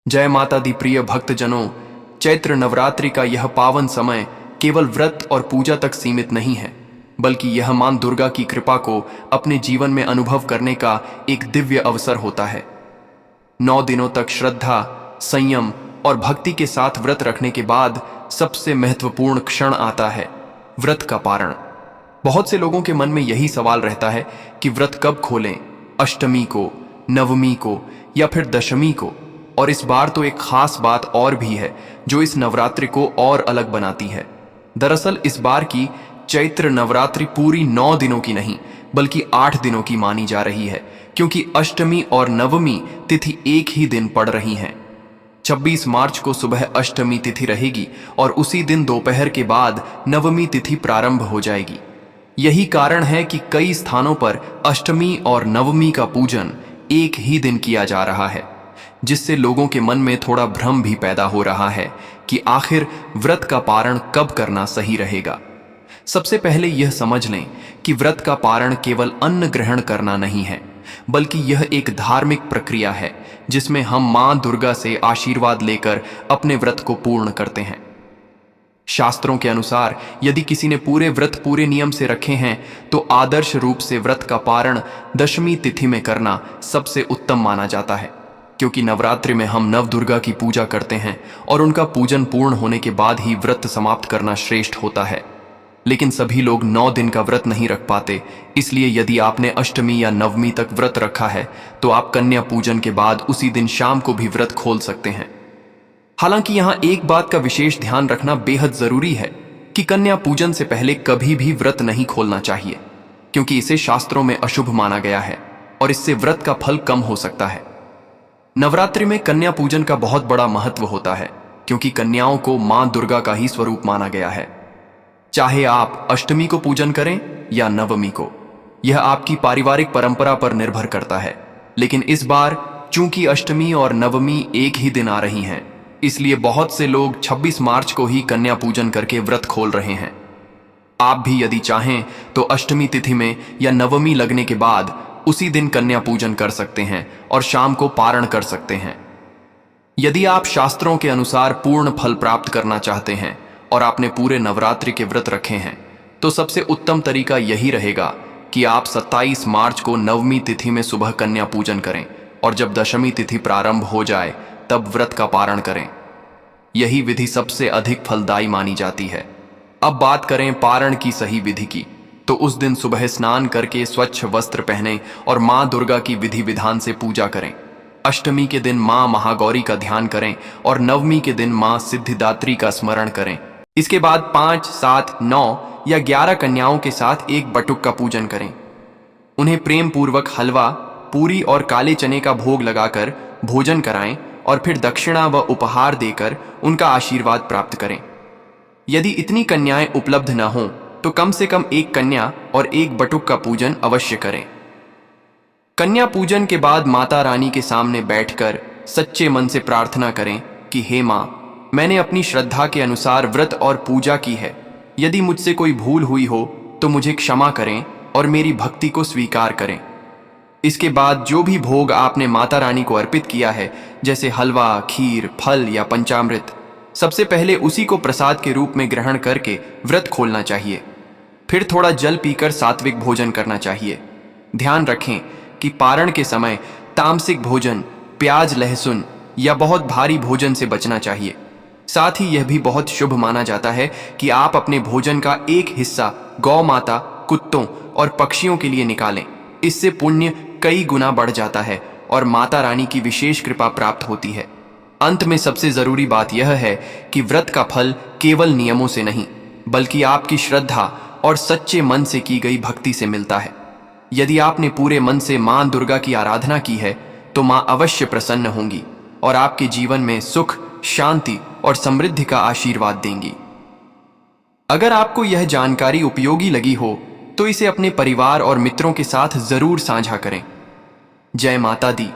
जय माता दी प्रिय भक्तजनों, चैत्र नवरात्रि का यह पावन समय केवल व्रत और पूजा तक सीमित नहीं है, बल्कि यह मां दुर्गा की कृपा को अपने जीवन में अनुभव करने का एक दिव्य अवसर होता है। 9 दिनों तक श्रद्धा, संयम और भक्ति के साथ व्रत रखने के बाद सबसे महत्वपूर्ण क्षण आता है, व्रत का पारण। बहुत से लोगों के मन में यही सवाल रहता है कि व्रत कब खोलें, अष्टमी को, नवमी को या फिर दशमी को। और इस बार तो एक खास बात और भी है जो इस नवरात्रि को और अलग बनाती है। दरअसल इस बार की चैत्र नवरात्रि पूरी 9 दिनों की नहीं बल्कि 8 दिनों की मानी जा रही है, क्योंकि अष्टमी और नवमी तिथि एक ही दिन पड़ रही हैं। 26 मार्च को सुबह अष्टमी तिथि रहेगी और उसी दिन दोपहर के बाद नवमी तिथि प्रारंभ हो जाएगी। यही कारण है कि कई स्थानों पर अष्टमी और नवमी का पूजन एक ही दिन किया जा रहा है, जिससे लोगों के मन में थोड़ा भ्रम भी पैदा हो रहा है कि आखिर व्रत का पारण कब करना सही रहेगा। सबसे पहले यह समझ लें कि व्रत का पारण केवल अन्न ग्रहण करना नहीं है, बल्कि यह एक धार्मिक प्रक्रिया है जिसमें हम मां दुर्गा से आशीर्वाद लेकर अपने व्रत को पूर्ण करते हैं। शास्त्रों के अनुसार यदि किसी ने पूरे व्रत पूरे नियम से रखे हैं तो आदर्श रूप से व्रत का पारण दशमी तिथि में करना सबसे उत्तम माना जाता है, क्योंकि नवरात्रि में हम नव दुर्गा की पूजा करते हैं और उनका पूजन पूर्ण होने के बाद ही व्रत समाप्त करना श्रेष्ठ होता है। लेकिन सभी लोग 9 दिन का व्रत नहीं रख पाते, इसलिए यदि आपने अष्टमी या नवमी तक व्रत रखा है तो आप कन्या पूजन के बाद उसी दिन शाम को भी व्रत खोल सकते हैं। हालांकि यहां एक बात का विशेष ध्यान रखना बेहद जरूरी है कि कन्या पूजन से पहले कभी भी व्रत नहीं खोलना चाहिए, क्योंकि इसे शास्त्रों में अशुभ माना गया है और इससे व्रत का फल कम हो सकता है। नवरात्रि में कन्या पूजन का बहुत बड़ा महत्व होता है, क्योंकि कन्याओं को मां दुर्गा का ही स्वरूप माना गया है। चाहे आप अष्टमी को पूजन करें या नवमी को, यह आपकी पारिवारिक परंपरा पर निर्भर करता है। लेकिन इस बार चूंकि अष्टमी और नवमी एक ही दिन आ रही हैं, इसलिए बहुत से लोग 26 मार्च को ही कन्या पूजन करके व्रत खोल रहे हैं। आप भी यदि चाहें तो अष्टमी तिथि में या नवमी लगने के बाद उसी दिन कन्या पूजन कर सकते हैं और शाम को पारण कर सकते हैं। यदि आप शास्त्रों के अनुसार पूर्ण फल प्राप्त करना चाहते हैं और आपने पूरे नवरात्रि के व्रत रखे हैं, तो सबसे उत्तम तरीका यही रहेगा कि आप 27 मार्च को नवमी तिथि में सुबह कन्या पूजन करें और जब दशमी तिथि प्रारंभ हो जाए तब व्रत का पारण करें। यही विधि सबसे अधिक फलदायी मानी जाती है। अब बात करें पारण की सही विधि की, तो उस दिन सुबह स्नान करके स्वच्छ वस्त्र पहने और मां दुर्गा की विधि विधान से पूजा करें। अष्टमी के दिन मां महागौरी का ध्यान करें और नवमी के दिन मां सिद्धिदात्री का स्मरण करें। इसके बाद 5, 7, 9 या 11 कन्याओं के साथ एक बटुक का पूजन करें। उन्हें प्रेम पूर्वक हलवा, पूरी और काले चने का भोग लगाकर भोजन कराएं और फिर दक्षिणा व उपहार देकर उनका आशीर्वाद प्राप्त करें। यदि इतनी कन्याएं उपलब्ध न हों तो कम से कम एक कन्या और एक बटुक का पूजन अवश्य करें। कन्या पूजन के बाद माता रानी के सामने बैठकर सच्चे मन से प्रार्थना करें कि हे मां, मैंने अपनी श्रद्धा के अनुसार व्रत और पूजा की है। यदि मुझसे कोई भूल हुई हो तो मुझे क्षमा करें और मेरी भक्ति को स्वीकार करें। इसके बाद जो भी भोग आपने माता रानी को अर्पित किया है, जैसे हलवा, खीर, फल या पंचामृत, सबसे पहले उसी को प्रसाद के रूप में ग्रहण करके व्रत खोलना चाहिए। फिर थोड़ा जल पीकर सात्विक भोजन करना चाहिए। ध्यान रखें कि पारण के समय तामसिक भोजन, प्याज, लहसुन या बहुत भारी भोजन से बचना चाहिए। साथ ही यह भी बहुत शुभ माना जाता है कि आप अपने भोजन का एक हिस्सा गौ माता, कुत्तों और पक्षियों के लिए निकालें। इससे पुण्य कई गुना बढ़ जाता है और माता रानी की विशेष कृपा प्राप्त होती है। अंत में सबसे जरूरी बात यह है कि व्रत का फल केवल नियमों से नहीं, बल्कि आपकी श्रद्धा और सच्चे मन से की गई भक्ति से मिलता है। यदि आपने पूरे मन से मां दुर्गा की आराधना की है तो मां अवश्य प्रसन्न होंगी और आपके जीवन में सुख, शांति और समृद्धि का आशीर्वाद देंगी। अगर आपको यह जानकारी उपयोगी लगी हो तो इसे अपने परिवार और मित्रों के साथ जरूर साझा करें। जय माता दी।